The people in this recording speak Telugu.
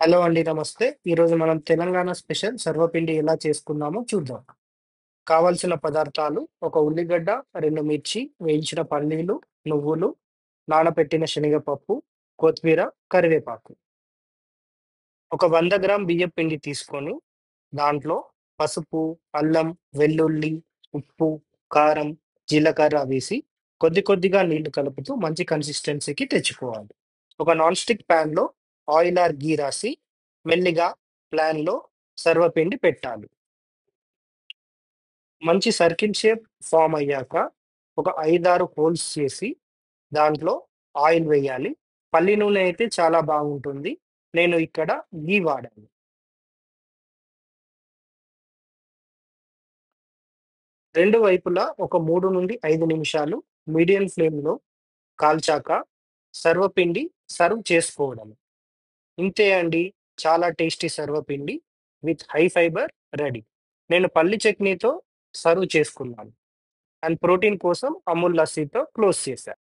హలో అండి. నమస్తే. ఈరోజు మనం తెలంగాణ స్పెషల్ సర్వపిండి ఎలా చేసుకుందామో చూద్దాం. కావలసిన పదార్థాలు: ఒక ఉల్లిగడ్డ, 2 మిర్చి, వేయించిన పల్లీలు, నువ్వులు, నానబెట్టిన శనగపప్పు, కొత్తిమీర, కరివేపాకు. ఒక 100 గ్రామ్ బియ్యపు పిండి తీసుకొని, దాంట్లో పసుపు, అల్లం, వెల్లుల్లి, ఉప్పు, కారం, జీలకర్ర వేసి కొద్ది కొద్దిగా నీళ్లు కలుపుతూ మంచి కన్సిస్టెన్సీకి తెచ్చుకోవాలి. ఒక నాన్ స్టిక్ ప్యాన్‌లో ఆయిల్ ఆర్ ఘీ రాసి మెల్లిగా ప్యాన్‌లో సర్వపిండి పెట్టాలి. మంచి సర్కిల్ షేప్ ఫార్మ్ అయ్యాక ఒక 5, 6 హోల్స్ చేసి దాంట్లో ఆయిల్ వేయాలి. పల్లి నూనె అయితే చాలా బాగుంటుంది. నేను ఇక్కడ ఘీ వాడాను. 2 వైపులా ఒక 3-5 నిమిషాలు మీడియం ఫ్లేమ్‌లో కాల్చాక సర్వపిండి సర్వ్ చేసుకోవడం. ఇంతే అండి. చాలా tasty sarvapindi with high fibre ready. నేను పల్లి చట్నీతో సర్వ్ చేసుకున్నాను. అండ్ ప్రోటీన్ కోసం అమూల్ లస్సీతో క్లోజ్ చేశా.